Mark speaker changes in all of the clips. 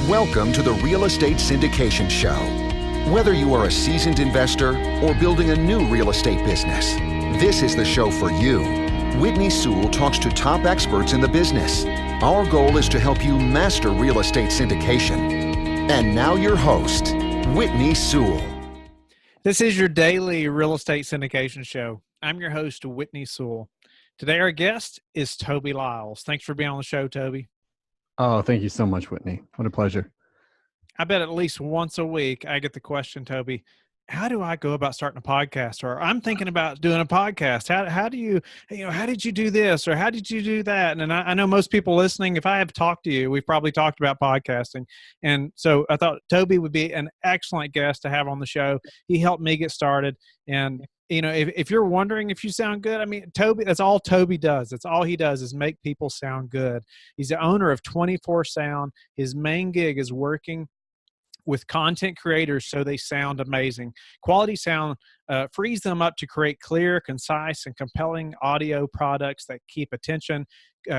Speaker 1: Welcome to the Real Estate Syndication Show. Whether you are a seasoned investor or building a new real estate business, this is the show for you. Whitney Sewell talks to top experts in the business. Our goal is to help you master real estate syndication. And now your host, Whitney Sewell.
Speaker 2: This is your daily real estate syndication show. I'm your host, Whitney Sewell. Today, our guest is Toby Lyles. Thanks for being on the show, Toby.
Speaker 3: Oh, thank you so much, Whitney. What a pleasure.
Speaker 2: I bet at least once a week I get the question, Toby, how do I go about starting a podcast? Or I'm thinking about doing a podcast. How do you how did you do this? Or how did you do that? And I know most people listening, if I have talked to you, we've probably talked about podcasting. And so I thought Toby would be an excellent guest to have on the show. He helped me get started. And if you're wondering if you sound good, I mean, Toby, that's all Toby does. That's all he does is make people sound good. He's the owner of 24 Sound. His main gig is working with content creators so they sound amazing. Quality sound frees them up to create clear, concise, and compelling audio products that keep attention,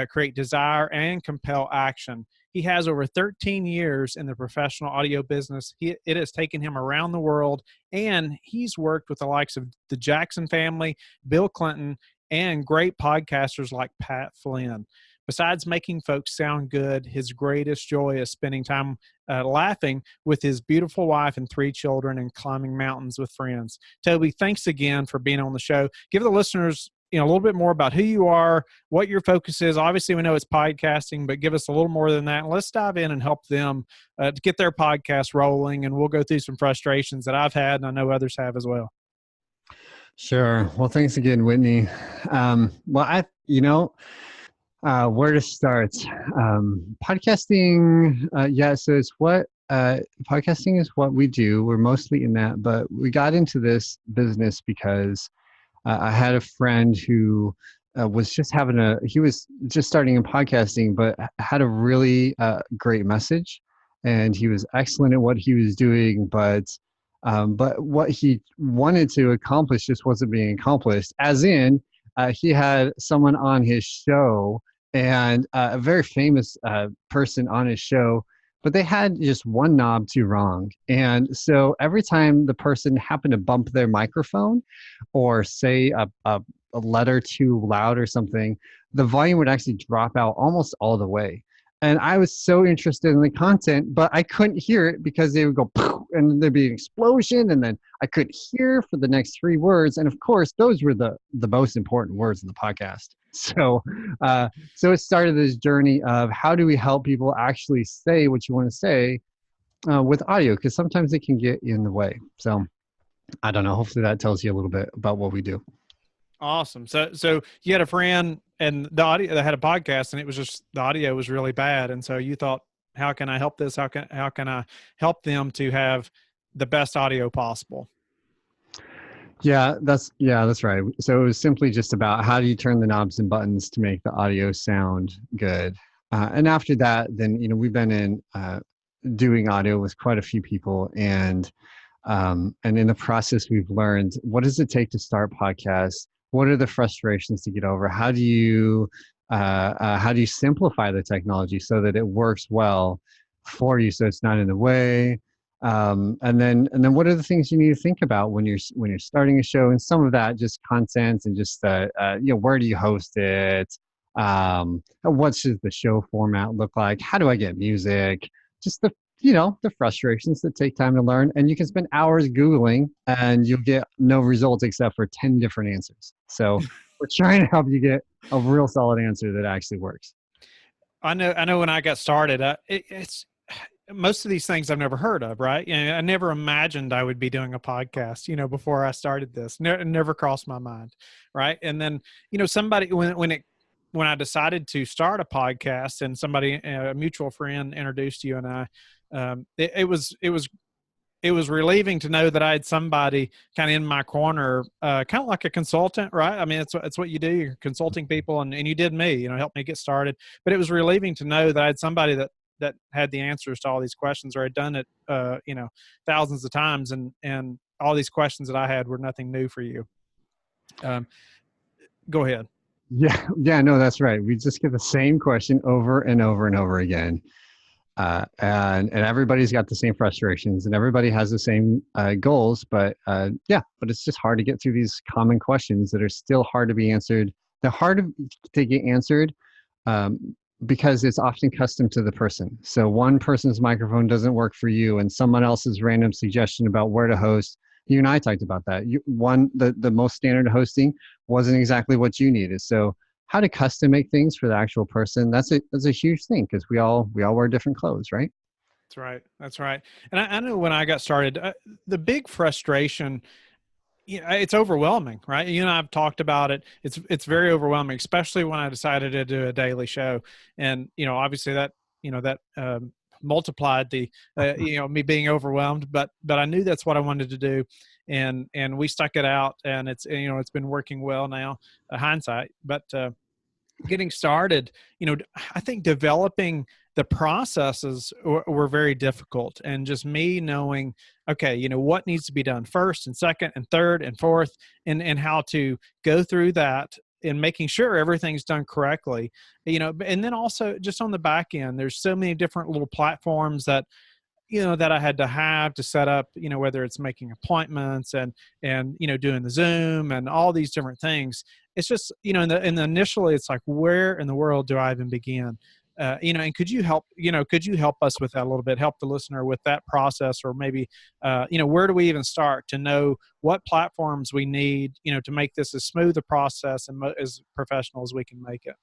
Speaker 2: create desire, and compel action. He has over 13 years in the professional audio business. It has taken him around the world, and he's worked with the likes of the Jackson family, Bill Clinton, and great podcasters like Pat Flynn. Besides making folks sound good, his greatest joy is spending time laughing with his beautiful wife and 3 children and climbing mountains with friends. Toby, thanks again for being on the show. Give the listeners a little bit more about who you are, what your focus is. Obviously, we know it's podcasting, but give us a little more than that. And let's dive in and help them to get their podcast rolling, and we'll go through some frustrations that I've had, and I know others have as well.
Speaker 3: Sure. Well, thanks again, Whitney. Where to start? Podcasting, so it's podcasting is what we do. We're mostly in that, but we got into this business because I had a friend who was just starting in podcasting, but had a really great message, and he was excellent at what he was doing, but what he wanted to accomplish just wasn't being accomplished, as in, he had someone on his show, and a very famous person on his show, but they had just one knob too wrong. And so every time the person happened to bump their microphone or say a letter too loud or something, the volume would actually drop out almost all the way. And I was so interested in the content, but I couldn't hear it because they would go poof, and there'd be an explosion, and then I couldn't hear for the next 3 words. And of course, those were the most important words in the podcast. So it started this journey of how do we help people actually say what you want to say with audio, because sometimes it can get in the way. So I don't know. Hopefully that tells you a little bit about what we do.
Speaker 2: Awesome. So you had a friend and the audio that had a podcast, and it was just the audio was really bad, and so you thought, how can I help this? How can I help them to have the best audio possible?
Speaker 3: Yeah, that's right. So it was simply just about how do you turn the knobs and buttons to make the audio sound good. And after that, then we've been in doing audio with quite a few people, and in the process, we've learned what does it take to start podcasts. What are the frustrations to get over? How do you simplify the technology so that it works well for you, so it's not in the way? And then what are the things you need to think about when you're starting a show? And some of that just content and just where do you host it? What should the show format look like? How do I get music? Just the frustrations that take time to learn, and you can spend hours Googling and you'll get no results except for 10 different answers. So we're trying to help you get a real solid answer that actually works.
Speaker 2: I know when I got started, it's most of these things I've never heard of, right? I never imagined I would be doing a podcast, before I started this. Never crossed my mind, right? And then, somebody, when I decided to start a podcast, and somebody, a mutual friend, introduced you and I, it was relieving to know that I had somebody kind of in my corner, kind of like a consultant, right? I mean, it's what you do. You're consulting people, and you did me, help me get started. But it was relieving to know that I had somebody that had the answers to all these questions, or had done it, thousands of times, and all these questions that I had were nothing new for you. Go ahead.
Speaker 3: Yeah, no, that's right. We just get the same question over and over and over again. And everybody's got the same frustrations, and everybody has the same goals. But but it's just hard to get through these common questions that are still hard to be answered. They're hard to get answered um, because it's often custom to the person. So one person's microphone doesn't work for you, and someone else's random suggestion about where to host. You and I talked about that. The most standard hosting wasn't exactly what you needed. So how to custom make things for the actual person, that's a huge thing, because we all wear different clothes, right?
Speaker 2: That's right. That's right. And I know when I got started, the big frustration, it's overwhelming, right? You and I have talked about it. It's very overwhelming, especially when I decided to do a daily show. And, obviously that multiplied the, me being overwhelmed, but I knew that's what I wanted to do. And we stuck it out, and it's been working well now, hindsight, but, getting started, I think developing the processes were very difficult, and just me knowing, okay, what needs to be done first and second and third and fourth, and how to go through that and making sure everything's done correctly, and then also just on the back end, there's so many different little platforms that that I had to have to set up, whether it's making appointments and doing the Zoom and all these different things. It's just, in the initially, it's like, where in the world do I even begin? And could you help us with that a little bit, help the listener with that process, or maybe, where do we even start to know what platforms we need, to make this as smooth a process and as professional as we can make it?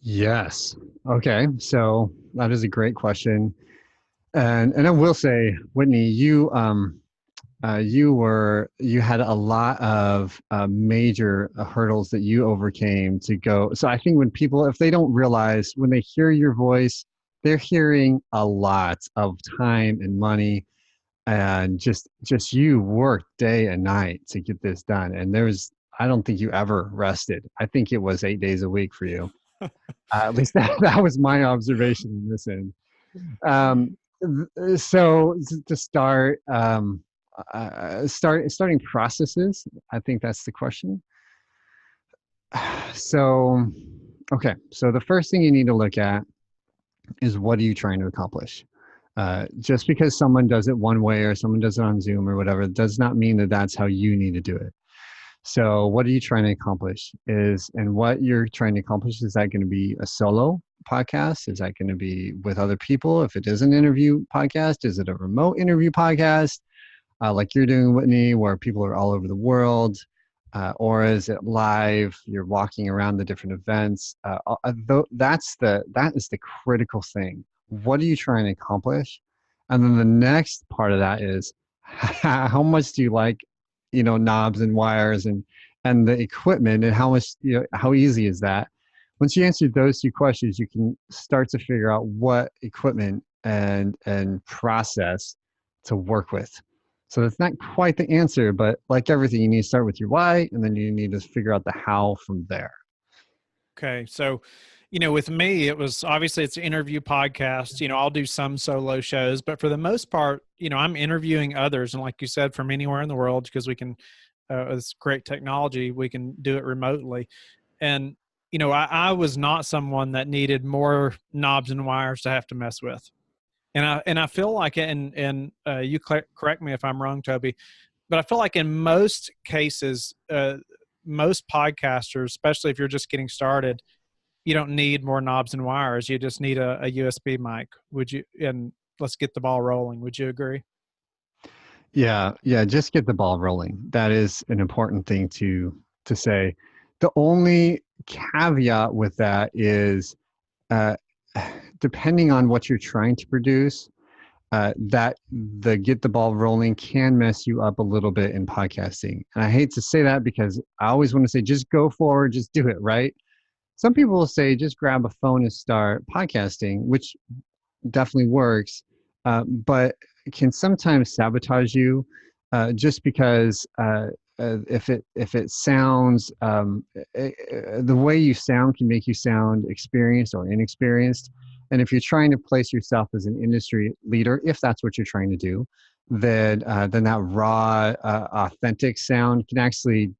Speaker 3: Yes. Okay. So that is a great question. And I will say, Whitney, you had a lot of major hurdles that you overcame to go. So I think when people, if they don't realize, when they hear your voice, they're hearing a lot of time and money, and just you worked day and night to get this done. And I don't think you ever rested. I think it was 8 days a week for you. At least that was my observation in this end. Um, so to start, starting processes, I think that's the question. So, okay. So the first thing you need to look at is, what are you trying to accomplish? Just because someone does it one way or someone does it on Zoom or whatever, does not mean that that's how you need to do it. So what are you trying to accomplish? And what you're trying to accomplish, is that going to be a solo podcast? Is that going to be with other people? If it is an interview podcast, is it a remote interview podcast, like you're doing, Whitney, where people are all over the world? Or is it live? You're walking around the different events. That is the critical thing. What are you trying to accomplish? And then the next part of that is, how much do you like, knobs and wires and the equipment, and how much, how easy is that? Once you answer those two questions, you can start to figure out what equipment and process to work with. So that's not quite the answer, but like everything, you need to start with your why, and then you need to figure out the how from there.
Speaker 2: Okay. So, with me, it was obviously, it's an interview podcast. I'll do some solo shows, but for the most part, I'm interviewing others. And like you said, from anywhere in the world, because we can, it's great technology, we can do it remotely. And, I was not someone that needed more knobs and wires to have to mess with. And I feel like, and you correct me if I'm wrong, Toby, but I feel like in most cases, most podcasters, especially if you're just getting started, you don't need more knobs and wires. You just need a USB mic. And let's get the ball rolling. Would you agree?
Speaker 3: Yeah, just get the ball rolling. That is an important thing to say. The only caveat with that is, uh, depending on what you're trying to produce, that the get the ball rolling can mess you up a little bit in podcasting. And I hate to say that, because I always want to say, just go forward, just do it, right? Some people will say, just grab a phone and start podcasting, which definitely works, but can sometimes sabotage you, just because if it sounds, the way you sound can make you sound experienced or inexperienced. And if you're trying to place yourself as an industry leader, if that's what you're trying to do, then that raw, authentic sound can actually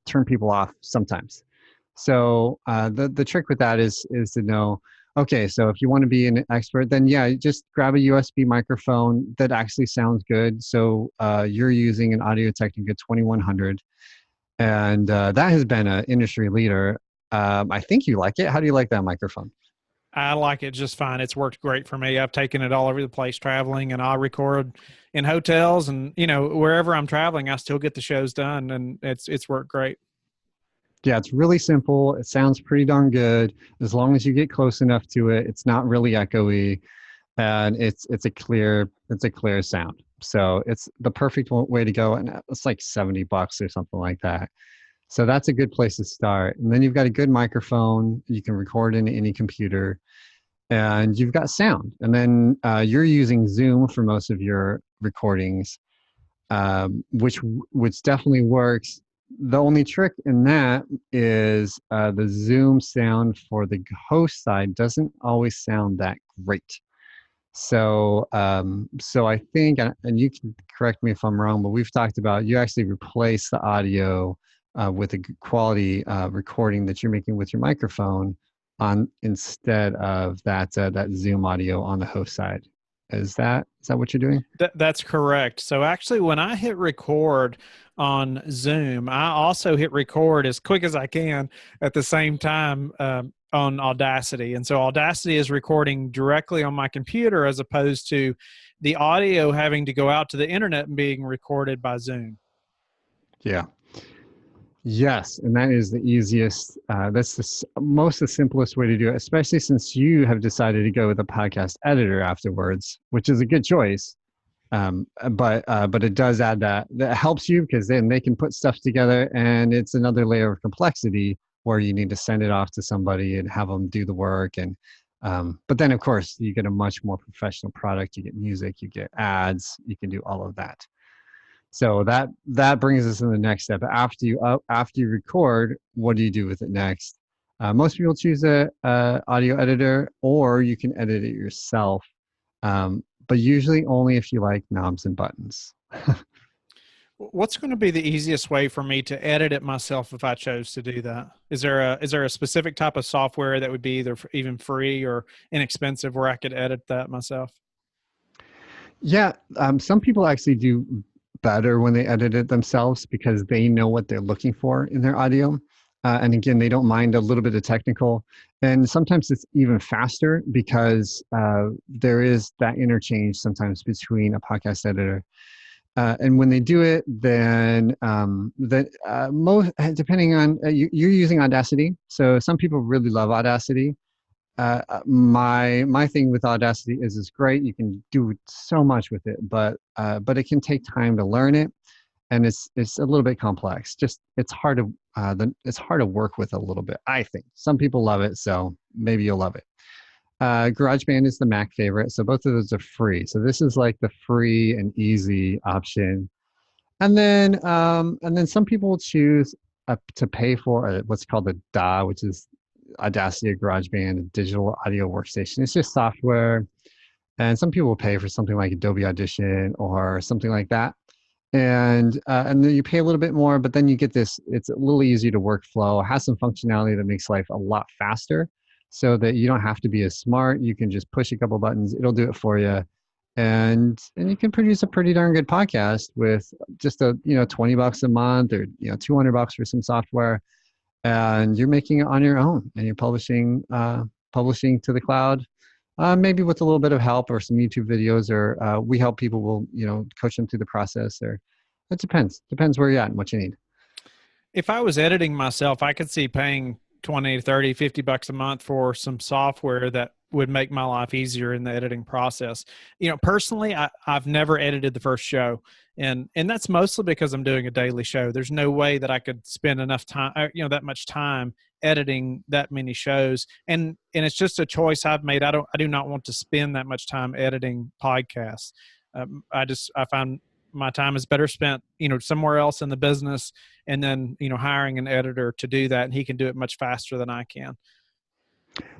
Speaker 3: turn people off sometimes. So the trick with that is to know, Okay, so if you want to be an expert, then yeah, just grab a USB microphone that actually sounds good. So you're using an Audio-Technica 2100, and that has been an industry leader. I think you like it. How do you like that microphone?
Speaker 2: I like it just fine. It's worked great for me. I've taken it all over the place traveling, and I record in hotels, and wherever I'm traveling, I still get the shows done, and it's worked great.
Speaker 3: Yeah, it's really simple. It sounds pretty darn good as long as you get close enough to it. It's not really echoey, and it's a clear sound. So it's the perfect way to go, and it's like $70 or something like that. So that's a good place to start. And then you've got a good microphone. You can record in any computer, and you've got sound. And then you're using Zoom for most of your recordings, which definitely works. The only trick in that is the Zoom sound for the host side doesn't always sound that great. So I think, and you can correct me if I'm wrong, but we've talked about you actually replace the audio with a good quality recording that you're making with your microphone on instead of that Zoom audio on the host side. Is that what you're doing?
Speaker 2: That's correct. So actually, when I hit record on Zoom, I also hit record as quick as I can at the same time on Audacity. And so Audacity is recording directly on my computer as opposed to the audio having to go out to the internet and being recorded by Zoom.
Speaker 3: Yeah. Yes, and that is the easiest. That's the simplest way to do it, especially since you have decided to go with a podcast editor afterwards, which is a good choice. But it does add that helps you because then they can put stuff together, and it's another layer of complexity where you need to send it off to somebody and have them do the work. And but then of course you get a much more professional product. You get music, you get ads, you can do all of that. So that brings us to the next step. After you record, what do you do with it next? Most people choose a audio editor, or you can edit it yourself. But usually only if you like knobs and buttons.
Speaker 2: What's going to be the easiest way for me to edit it myself if I chose to do that? Is there a specific type of software that would be either even free or inexpensive where I could edit that myself?
Speaker 3: Yeah, some people actually do better when they edit it themselves because they know what they're looking for in their audio. And again, they don't mind a little bit of technical. And sometimes it's even faster because there is that interchange sometimes between a podcast editor. And when they do it, then most depending on you're using Audacity. So some people really love Audacity. My thing with Audacity is it's great. You can do so much with it, but it can take time to learn it, and it's a little bit complex. Just it's hard to work with a little bit. I think some people love it, so maybe you'll love it. GarageBand is the Mac favorite, so both of those are free. So this is like the free and easy option, and then some people will choose to pay for what's called a DAW, which is Audacity or GarageBand, a digital audio workstation. It's just software, and some people will pay for something like Adobe Audition or something like that. And then you pay a little bit more, but then you get this. It's a little easier to workflow. Has some functionality that makes life a lot faster, so that you don't have to be as smart. You can just push a couple buttons; it'll do it for you, and you can produce a pretty darn good podcast with just $20 a month or $200 for some software, and you're making it on your own, and you're publishing to the cloud, maybe with a little bit of help or some YouTube videos, or we help people. We'll coach them through the process. Or it depends where you're at and what you need.
Speaker 2: If I was editing myself, I could see paying 20, 30, $50 a month for some software that would make my life easier in the editing process. Personally, I've never edited the first show, and that's mostly because I'm doing a daily show. There's no way that I could spend enough time, that much time editing that many shows. And it's just a choice I've made. I do not want to spend that much time editing podcasts. I find my time is better spent, somewhere else in the business, and then, hiring an editor to do that, and he can do it much faster than I can.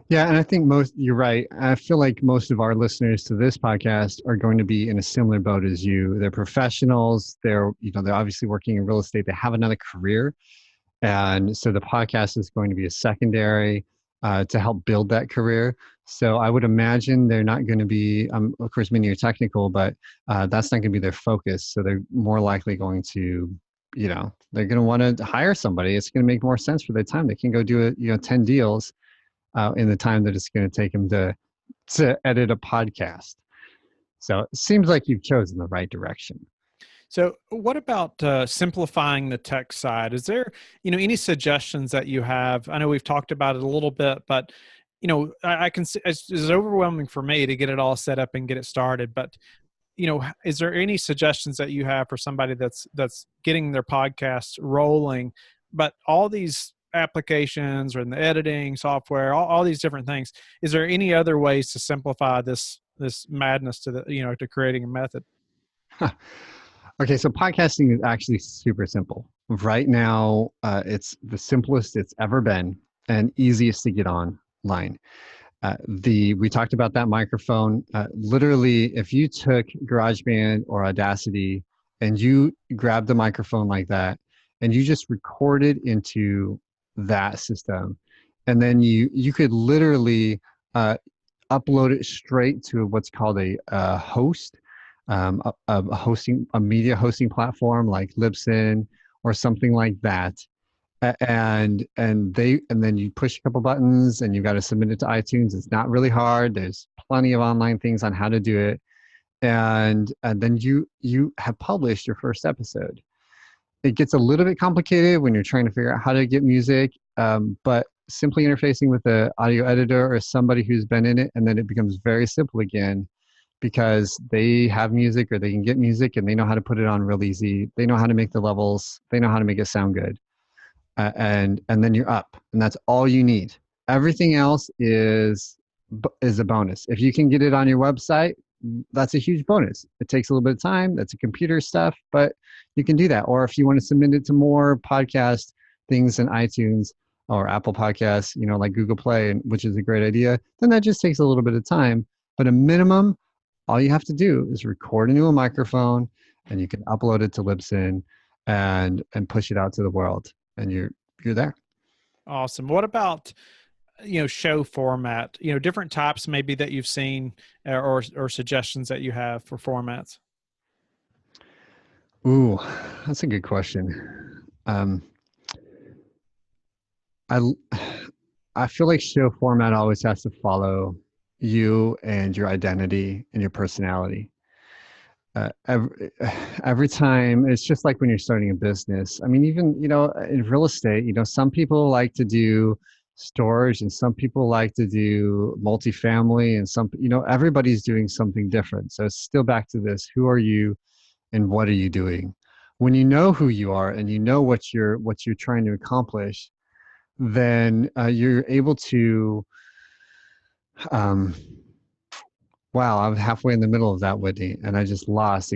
Speaker 3: Yeah, and I think you're right. I feel like most of our listeners to this podcast are going to be in a similar boat as you. They're professionals. They're obviously working in real estate. They have another career. And so the podcast is going to be a secondary. to help build that career. So I would imagine they're not going to be, of course, many are technical, but that's not going to be their focus. So they're more likely going to, they're going to want to hire somebody. It's going to make more sense for their time. They can go do it, 10 deals in the time that it's going to take them to edit a podcast. So it seems like you've chosen the right direction.
Speaker 2: So what about simplifying the tech side? Is there, any suggestions that you have? I know we've talked about it a little bit, but, I can see it's overwhelming for me to get it all set up and get it started. But, is there any suggestions that you have for somebody that's getting their podcast rolling, but all these applications or in the editing software, all these different things, is there any other ways to simplify this madness to to creating a method?
Speaker 3: Okay, so podcasting is actually super simple. Right now, it's the simplest it's ever been and easiest to get online. We talked about that microphone. Literally, if you took GarageBand or Audacity and you grabbed the microphone like that and you just recorded into that system, and then you could literally upload it straight to what's called a host, a media hosting platform like Libsyn or something like that. And then you push a couple buttons and you've got to submit it to iTunes. It's not really hard. There's plenty of online things on how to do it. And then you have published your first episode. It gets a little bit complicated when you're trying to figure out how to get music, but simply interfacing with the audio editor or somebody who's been in it, and then it becomes very simple again because they have music or they can get music and they know how to put it on real easy. They know how to make the levels. They know how to make it sound good. And then you're up, and that's all you need. Everything else is a bonus. If you can get it on your website, that's a huge bonus. It takes a little bit of time. That's a computer stuff, but you can do that. Or if you want to submit it to more podcast things in iTunes or Apple Podcasts, like Google Play, which is a great idea, then that just takes a little bit of time. But a minimum, all you have to do is record into a microphone, and you can upload it to Libsyn and push it out to the world. And you're there.
Speaker 2: Awesome. What about, show format, different types maybe that you've seen or suggestions that you have for formats?
Speaker 3: Ooh, that's a good question. I feel like show format always has to follow you and your identity and your personality. Every time, it's just like when you're starting a business. I mean, even, in real estate, some people like to do storage and some people like to do multifamily, and everybody's doing something different. So it's still back to this: who are you and what are you doing? When you know who you are and you know what you're trying to accomplish, then you're able to wow, I was halfway in the middle of that, Whitney, and I just lost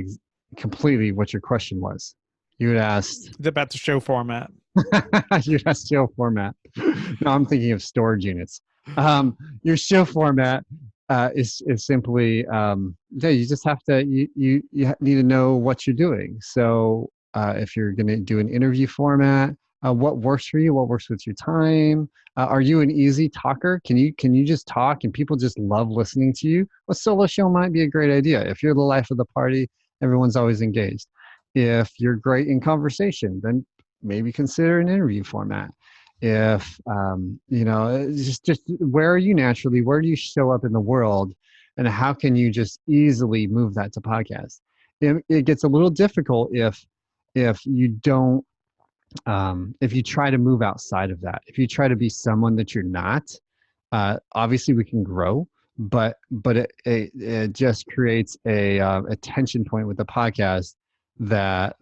Speaker 3: completely what your question was. You had asked
Speaker 2: about the show format.
Speaker 3: You asked show format. No, I'm thinking of storage units. Your show format is simply you just have to you need to know what you're doing. So if you're going to do an interview format, what works for you? What works with your time? Are you an easy talker? Can you just talk and people just love listening to you? A solo show might be a great idea. If you're the life of the party, everyone's always engaged. If you're great in conversation, then maybe consider an interview format. If just where are you naturally? Where do you show up in the world, and how can you just easily move that to podcast? It gets a little difficult if you don't. If you try to move outside of that, if you try to be someone that you're not, obviously we can grow, but it just creates a tension point with the podcast that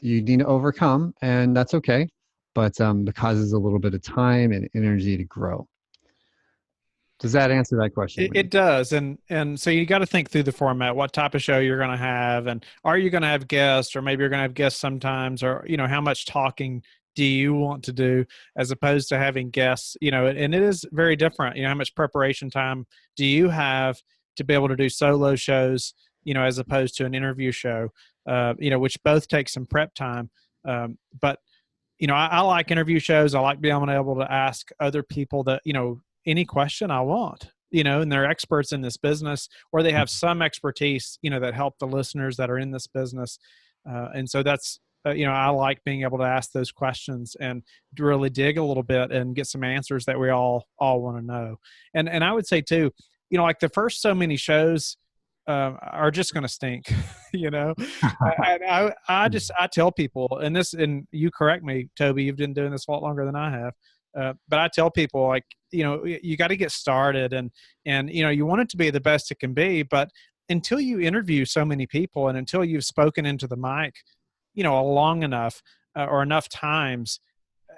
Speaker 3: you need to overcome, and that's okay. But it causes a little bit of time and energy to grow. Does that answer that question?
Speaker 2: It does. And so you got to think through the format, what type of show you're going to have, and are you going to have guests, or maybe you're going to have guests sometimes, or, how much talking do you want to do as opposed to having guests, and it is very different. How much preparation time do you have to be able to do solo shows, as opposed to an interview show, which both take some prep time. But I like interview shows. I like being able to ask other people that, any question I want, and they're experts in this business, or they have some expertise, that help the listeners that are in this business. And so that's, I like being able to ask those questions and to really dig a little bit and get some answers that we all want to know. And I would say too, like the first so many shows are just going to stink, I tell people, and you correct me, Toby, you've been doing this a lot longer than I have. But I tell people, like, you got to get started, and you want it to be the best it can be, but until you interview so many people and until you've spoken into the mic, long enough or enough times,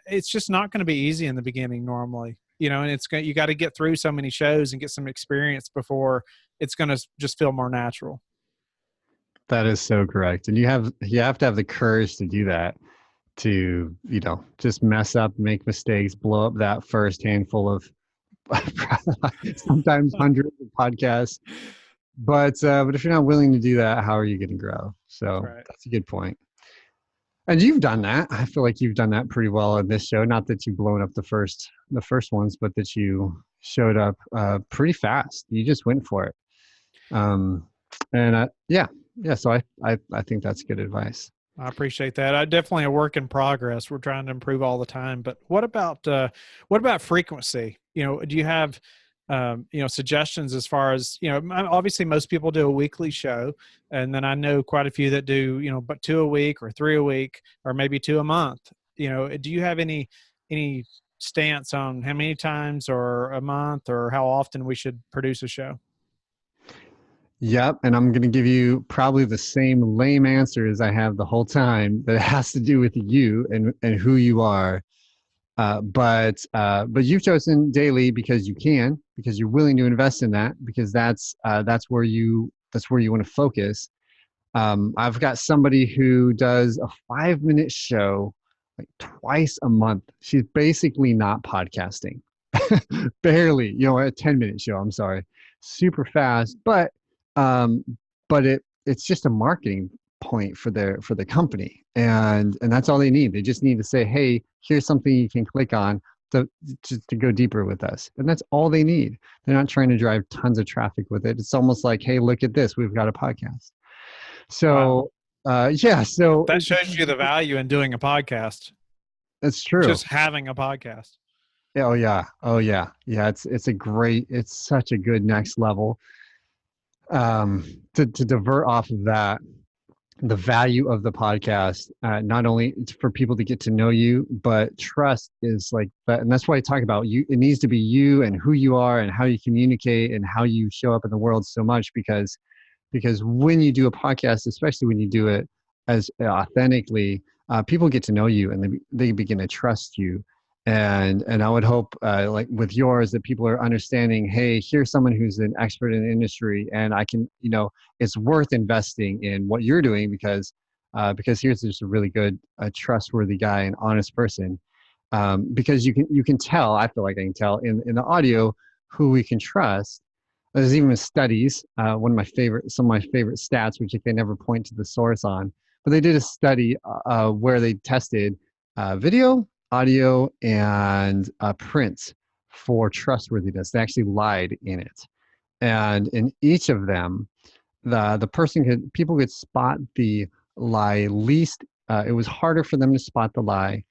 Speaker 2: it's just not going to be easy in the beginning normally, and you got to get through so many shows and get some experience before it's going to just feel more natural.
Speaker 3: That is so correct. And you have to have the courage to do that, to, just mess up, make mistakes, blow up that first handful of sometimes hundreds of podcasts. But if you're not willing to do that, how are you going to grow? So
Speaker 2: Right.
Speaker 3: That's a good point. And you've done that. I feel like you've done that pretty well on this show. Not that you've blown up the first ones, but that you showed up pretty fast. You just went for it. So I think that's good advice.
Speaker 2: I appreciate that. I definitely a work in progress. We're trying to improve all the time. But what about frequency? Do you have suggestions as far as, obviously most people do a weekly show, and then I know quite a few that do, but 2 a week or 3 a week or maybe 2 a month. Do you have any stance on how many times or a month or how often we should produce a show?
Speaker 3: Yep. And I'm going to give you probably the same lame answer as I have the whole time, that has to do with you and who you are. But you've chosen daily because you're willing to invest in that, because that's where you want to focus. I've got somebody who does a 5-minute show like twice a month. She's basically not podcasting, barely, a 10-minute show. I'm sorry, super fast, but it's just a marketing point for the company, and that's all they need. They just need to say, hey, here's something you can click on to go deeper with us, and that's all they need. They're not trying to drive tons of traffic with it. It's almost like, hey, look at this, we've got a podcast. So so
Speaker 2: that shows you the value in doing a podcast.
Speaker 3: That's true.
Speaker 2: Just having a podcast.
Speaker 3: Oh yeah. It's such a good next level. To divert off of that, the value of the podcast, not only for people to get to know you, but trust is like that. And that's why I talk about you. It needs to be you and who you are and how you communicate and how you show up in the world so much, because when you do a podcast, especially when you do it as authentically, people get to know you and they begin to trust you. And I would hope, like with yours, that people are understanding, hey, here's someone who's an expert in the industry, and I can, it's worth investing in what you're doing, because here's just a really good, trustworthy guy, an honest person. Because you can tell, I feel like I can tell in the audio who we can trust. There's even studies, some of my favorite stats, which they never point to the source on, but they did a study where they tested video, audio, and print for trustworthiness. They actually lied in it, and in each of them, people could spot the lie least. It was harder for them to spot the lie,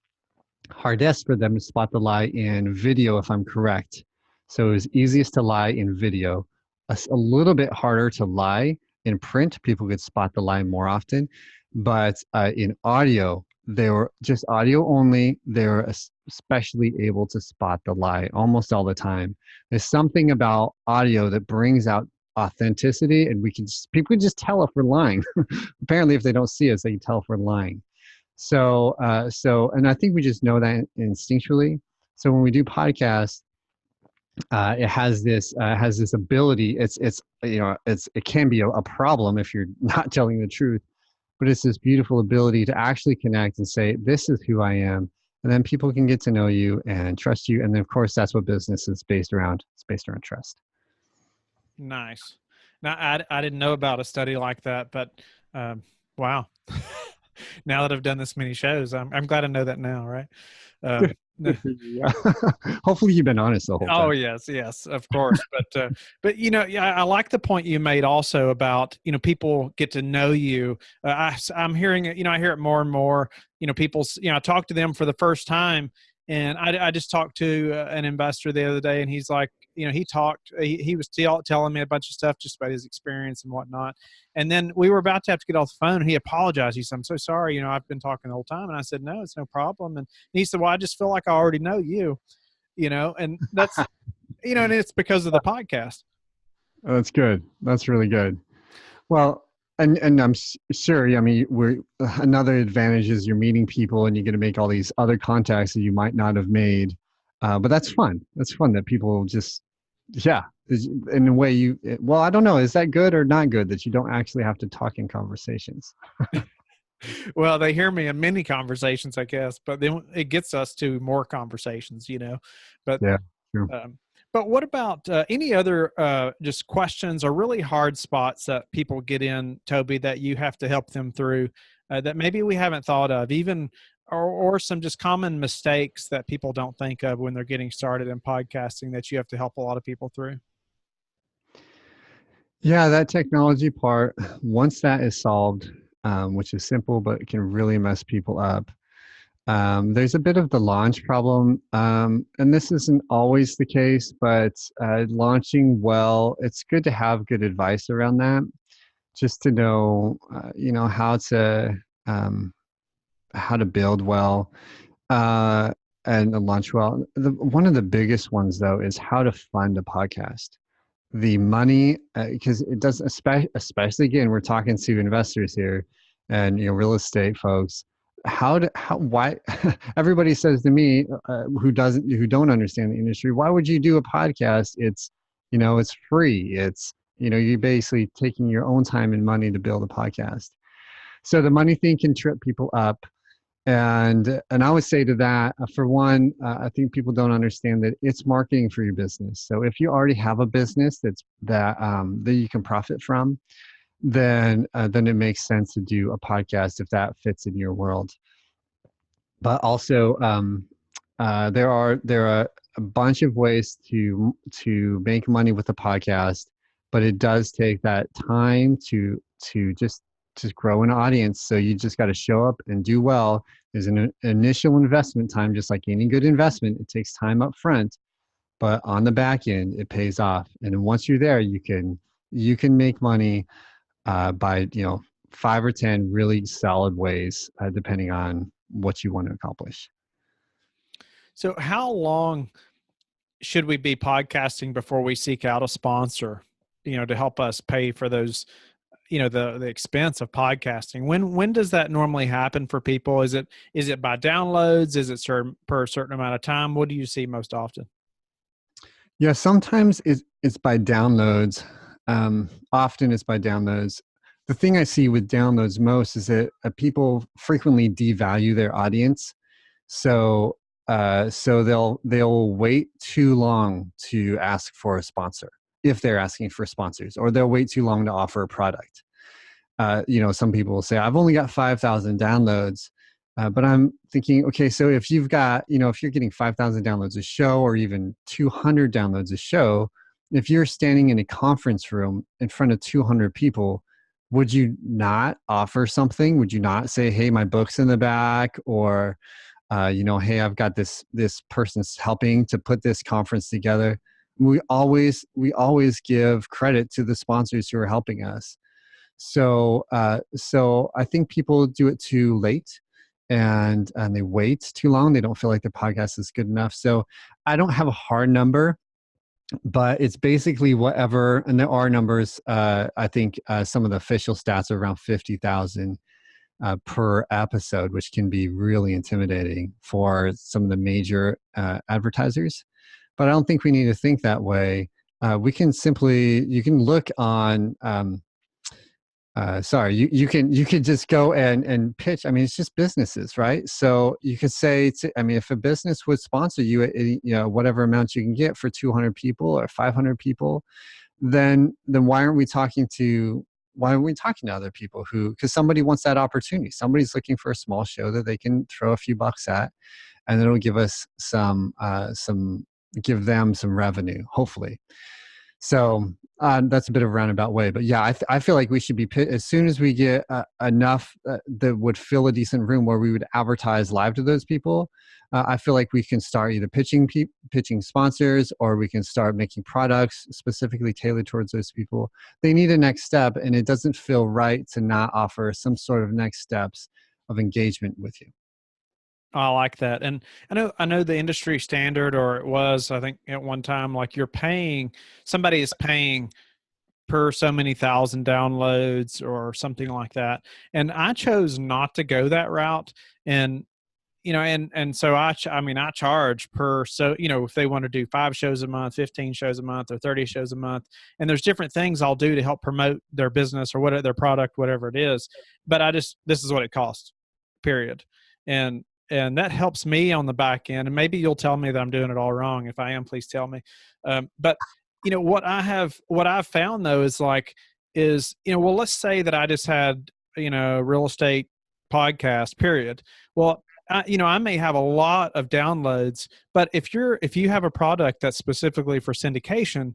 Speaker 3: hardest for them to spot the lie in video, if I'm correct. So it was easiest to lie in video, a little bit harder to lie in print. People could spot the lie more often, but in audio, they were just audio only. They were especially able to spot the lie almost all the time. There's something about audio that brings out authenticity, and people can just tell if we're lying. Apparently, if they don't see us, they can tell if we're lying. So, and I think we just know that instinctually. So when we do podcasts, it has this ability. It can be a problem if you're not telling the truth. But it's this beautiful ability to actually connect and say, this is who I am. And then people can get to know you and trust you. And then, of course, that's what business is based around. It's based around trust.
Speaker 2: Nice. Now, I didn't know about a study like that, but wow. now that I've done this many shows, I'm glad I know that now, right?
Speaker 3: Good,
Speaker 2: No.
Speaker 3: good for you. Yeah. Hopefully you've been honest the whole
Speaker 2: Oh
Speaker 3: time.
Speaker 2: yes, of course. But yeah, I like the point you made also about people get to know you. I'm hearing it. I hear it more and more. People. I talk to them for the first time, and I just talked to an investor the other day, and he's like, he was telling me a bunch of stuff just about his experience and whatnot. And then we were about to have to get off the phone, and he apologized. He said, "I'm so sorry. I've been talking the whole time." And I said, "No, it's no problem." And he said, "Well, I just feel like I already know you." And that's, and it's because of the podcast.
Speaker 3: Oh, that's good. That's really good. Well, and I'm sure. I mean, we're another advantage is you're meeting people and you get to make all these other contacts that you might not have made. But that's fun. That's fun that people just, yeah, in a way well, I don't know. Is that good or not good that you don't actually have to talk in conversations?
Speaker 2: Well, they hear me in many conversations, I guess, but then it gets us to more conversations, but,
Speaker 3: Yeah, true.
Speaker 2: um, but what about any other just questions or really hard spots that people get in, Toby, that you have to help them through that maybe we haven't thought of, even or some just common mistakes that people don't think of when they're getting started in podcasting that you have to help a lot of people through?
Speaker 3: Yeah, that technology part, once that is solved, which is simple, but it can really mess people up. There's a bit of the launch problem, and this isn't always the case, but launching well, it's good to have good advice around that, just to know, um, how to build well uh, and launch well. One of the biggest ones, though, is how to fund a podcast. The money, because it does, especially again, we're talking to investors here, and real estate folks. Why? Everybody says to me, who don't understand the industry, why would you do a podcast? It's free. You're basically taking your own time and money to build a podcast. So the money thing can trip people up. And I would say to that, for one, I think people don't understand that it's marketing for your business. So if you already have a business that you can profit from, then it makes sense to do a podcast if that fits in your world. But also, there are a bunch of ways to make money with a podcast, but it does take that time to just grow an audience. So you just got to show up and do well. There's an initial investment time, just like any good investment. It takes time up front, but on the back end, it pays off. And once you're there, you can make money by 5 or 10 really solid ways, depending on what you want to accomplish.
Speaker 2: So how long should we be podcasting before we seek out a sponsor, to help us pay for those, the expense of podcasting? When does that normally happen for people? Is it by downloads? Is it per a certain amount of time? What do you see most often?
Speaker 3: Yeah, sometimes it's by downloads. Often it's by downloads. The thing I see with downloads most is that people frequently devalue their audience. So they'll wait too long to ask for a sponsor if they're asking for sponsors, or they'll wait too long to offer a product. Some people will say, I've only got 5,000 downloads, but I'm thinking, okay, so if you've got, if you're getting 5,000 downloads a show, or even 200 downloads a show, if you're standing in a conference room in front of 200 people, would you not offer something? Would you not say, hey, my book's in the back, or hey, I've got this person's helping to put this conference together? We always give credit to the sponsors who are helping us. So I think people do it too late, and they wait too long. They don't feel like their podcast is good enough. So I don't have a hard number, but it's basically whatever. And there are numbers. I think some of the official stats are around 50,000 per episode, which can be really intimidating for some of the major advertisers. But I don't think we need to think that way. You can look on, you can just go and pitch. I mean, it's just businesses, right? So you could say, if a business would sponsor you at whatever amount you can get for 200 people or 500 people, then why aren't we talking to aren't we talking to other people because somebody wants that opportunity. Somebody's looking for a small show that they can throw a few bucks at, and it'll give us give them some revenue, hopefully. So that's a bit of a roundabout way, but yeah, I feel like we should be, as soon as we get enough that would fill a decent room where we would advertise live to those people, I feel like we can start either pitching sponsors, or we can start making products specifically tailored towards those people. They need a next step, and it doesn't feel right to not offer some sort of next steps of engagement with you.
Speaker 2: I like that. And I know the industry standard, or it was, I think at one time, like somebody is paying per so many thousand downloads or something like that. And I chose not to go that route. And, and so I charge per, so, if they want to do 5 shows a month, 15 shows a month, or 30 shows a month, and there's different things I'll do to help promote their business or whatever, their product, whatever it is. But this is what it costs, period. And that helps me on the back end. And maybe you'll tell me that I'm doing it all wrong. If I am, please tell me. But what I've found though is well, let's say that I just had, real estate podcast, period. Well, I may have a lot of downloads, but if you have a product that's specifically for syndication,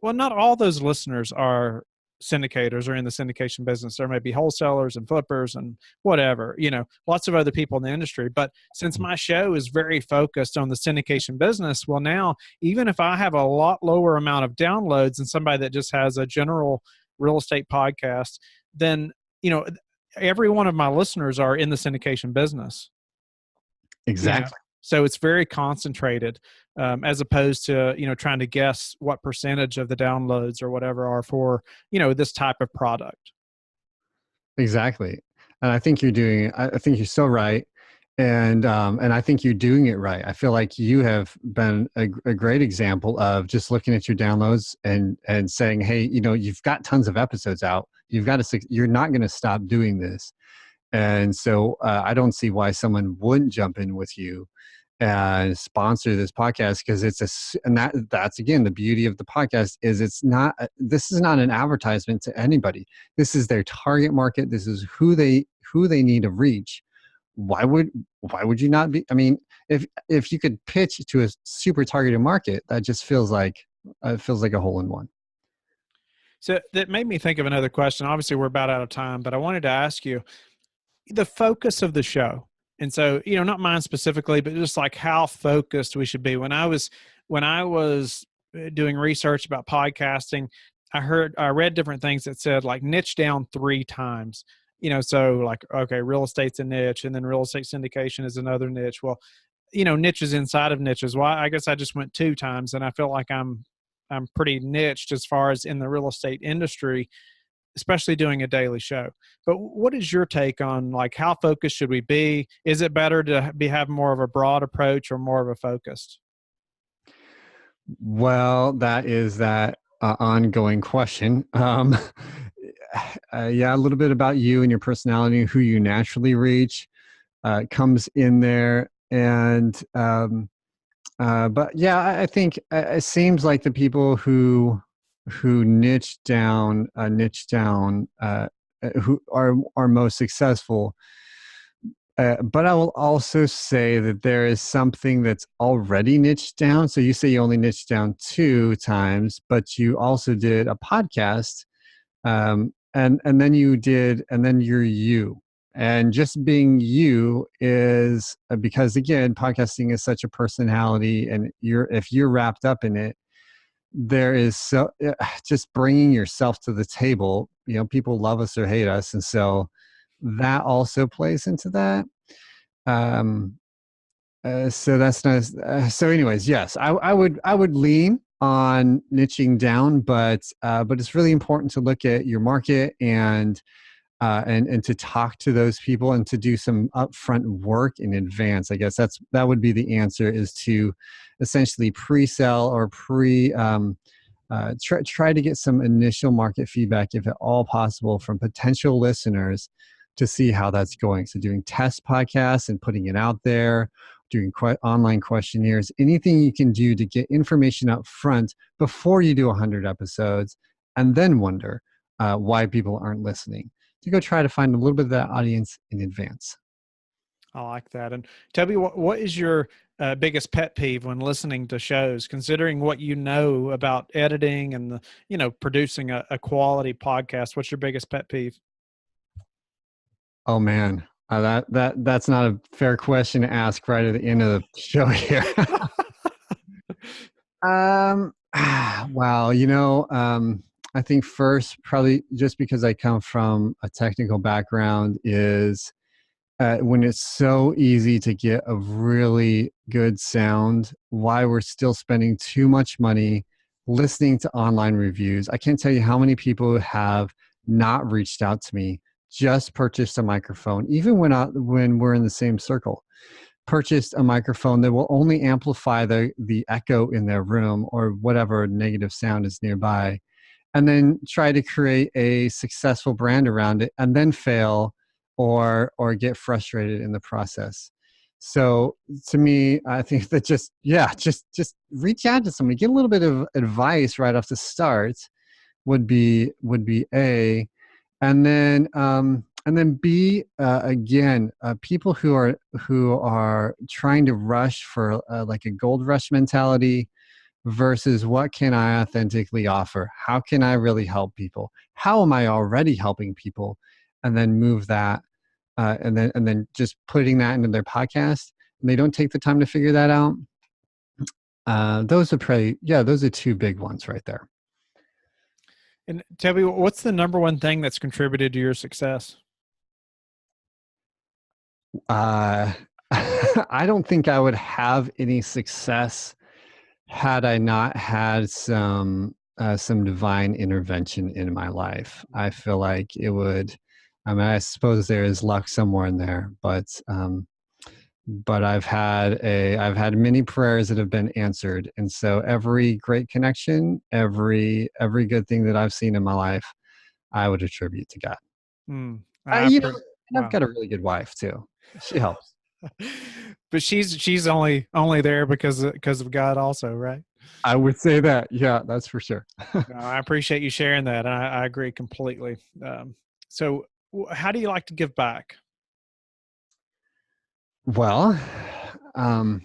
Speaker 2: well, not all those listeners are syndicators or in the syndication business. There may be wholesalers and flippers and whatever, lots of other people in the industry. But since my show is very focused on the syndication business, well, now, even if I have a lot lower amount of downloads than somebody that just has a general real estate podcast, then, every one of my listeners are in the syndication business.
Speaker 3: Exactly.
Speaker 2: So it's very concentrated, as opposed to, trying to guess what percentage of the downloads or whatever are for, this type of product.
Speaker 3: Exactly. And I think I think you're so right. And I think you're doing it right. I feel like you have been a great example of just looking at your downloads and saying, hey, you've got tons of episodes out. You're not going to stop doing this. And so I don't see why someone wouldn't jump in with you and sponsor this podcast, because that's again, the beauty of the podcast is this is not an advertisement to anybody. This is their target market. This is who they need to reach. Why would you not be? I mean, if you could pitch to a super targeted market, that just feels like a hole in one.
Speaker 2: So that made me think of another question. Obviously, we're about out of time, but I wanted to ask you the focus of the show. And so, not mine specifically, but just like how focused we should be. When I was doing research about podcasting, I read different things that said like niche down 3 times. So like, okay, real estate's a niche, and then real estate syndication is another niche. Well, niches inside of niches. Well, I guess I just went 2 times, and I feel like I'm pretty niched as far as in the real estate industry, especially doing a daily show. But what is your take on like how focused should we be? Is it better to have more of a broad approach or more of a focused?
Speaker 3: Well, that is that ongoing question. Yeah, a little bit about you and your personality, who you naturally reach comes in there. And but yeah, I think it seems like the people who niche down, who are most successful. But I will also say that there is something that's already niched down. So you say you only niched down 2 times, but you also did a podcast, and then you're you. And just being you is because, again, podcasting is such a personality, and if you're wrapped up in it, there is just bringing yourself to the table. People love us or hate us, and so that also plays into that. So that's nice. So anyways, yes, I would lean on niching down, but it's really important to look at your market and to talk to those people and to do some upfront work in advance. I guess that would be the answer, is to essentially pre-sell or try to get some initial market feedback, if at all possible, from potential listeners to see how that's going. So doing test podcasts and putting it out there, doing online questionnaires, anything you can do to get information up front before you do 100 episodes, and then wonder, why people aren't listening, to go try to find a little bit of that audience in advance.
Speaker 2: I like that. And Toby, what is your biggest pet peeve when listening to shows, considering what you know about editing and producing a quality podcast? What's your biggest pet peeve?
Speaker 3: Oh man, that's not a fair question to ask right at the end of the show here. Wow, I think first, probably just because I come from a technical background, is when it's so easy to get a really good sound, why we're still spending too much money listening to online reviews. I can't tell you how many people have not reached out to me, just purchased a microphone, even when we're in the same circle, purchased a microphone that will only amplify the echo in their room or whatever negative sound is nearby, and then try to create a successful brand around it and then fail or get frustrated in the process. So to me, I think that just reach out to somebody, get a little bit of advice right off the start would be A. And then B, again, people who are trying to rush for like a gold rush mentality versus what can I authentically offer? How can I really help people? How am I already helping people? And then move that, and then just putting that into their podcast. And they don't take the time to figure that out. Those are two big ones right there.
Speaker 2: And Toby, what's the number one thing that's contributed to your success?
Speaker 3: I don't think I would have any success had I not had some divine intervention in my life. I feel like it would. I suppose there is luck somewhere in there, but I've had many prayers that have been answered, and so every great connection, every good thing that I've seen in my life, I would attribute to God. I've got a really good wife too. She helps.
Speaker 2: But she's only there because of God also, right?
Speaker 3: I would say that. Yeah, that's for sure.
Speaker 2: No, I appreciate you sharing that. I agree completely. So how do you like to give back?
Speaker 3: Well, I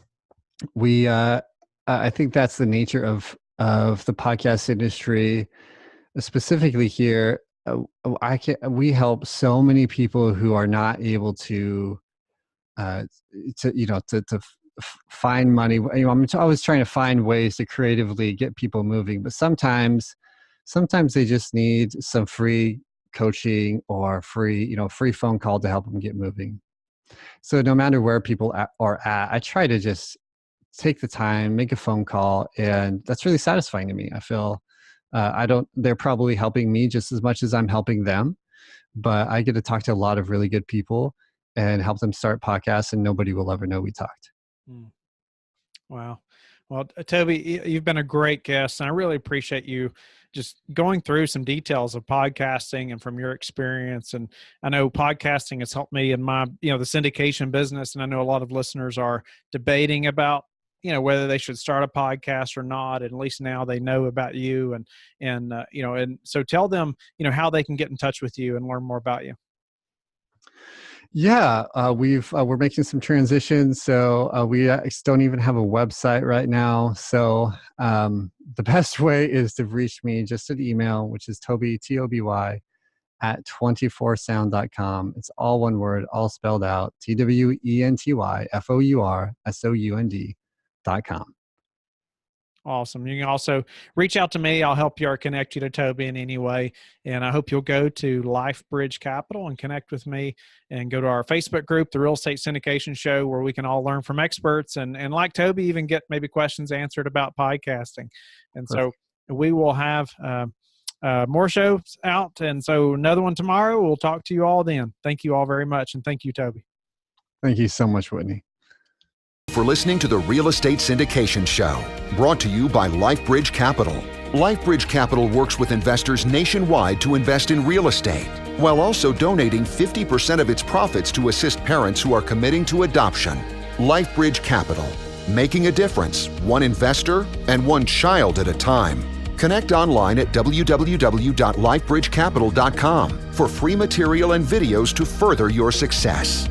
Speaker 3: think that's the nature of the podcast industry, specifically here. We help so many people who are not able to find money. I'm always trying to find ways to creatively get people moving, but sometimes they just need some free coaching or free phone call to help them get moving. So no matter where people are at, I try to just take the time, make a phone call, and that's really satisfying to me. I feel they're probably helping me just as much as I'm helping them, but I get to talk to a lot of really good people and help them start podcasts, and nobody will ever know we talked.
Speaker 2: Wow. Well, Toby, you've been a great guest, and I really appreciate you just going through some details of podcasting and from your experience. And I know podcasting has helped me in my, the syndication business. And I know a lot of listeners are debating about, whether they should start a podcast or not. And at least now they know about you and so tell them, how they can get in touch with you and learn more about you.
Speaker 3: Yeah, we're making some transitions, so we don't even have a website right now. So the best way is to reach me just an email, which is Toby, Toby, at 24sound.com. It's all one word, all spelled out, TwentyFoursound.com.
Speaker 2: Awesome. You can also reach out to me. I'll help you or connect you to Toby in any way. And I hope you'll go to LifeBridge Capital and connect with me, and go to our Facebook group, the Real Estate Syndication Show, where we can all learn from experts and like Toby, even get maybe questions answered about podcasting. And so we will have more shows out. And so another one tomorrow. We'll talk to you all then. Thank you all very much. And thank you, Toby.
Speaker 3: Thank you so much, Whitney.
Speaker 1: For listening to the Real Estate Syndication Show, brought to you by LifeBridge Capital. LifeBridge Capital works with investors nationwide to invest in real estate, while also donating 50% of its profits to assist parents who are committing to adoption. LifeBridge Capital, making a difference, one investor and one child at a time. Connect online at www.lifebridgecapital.com for free material and videos to further your success.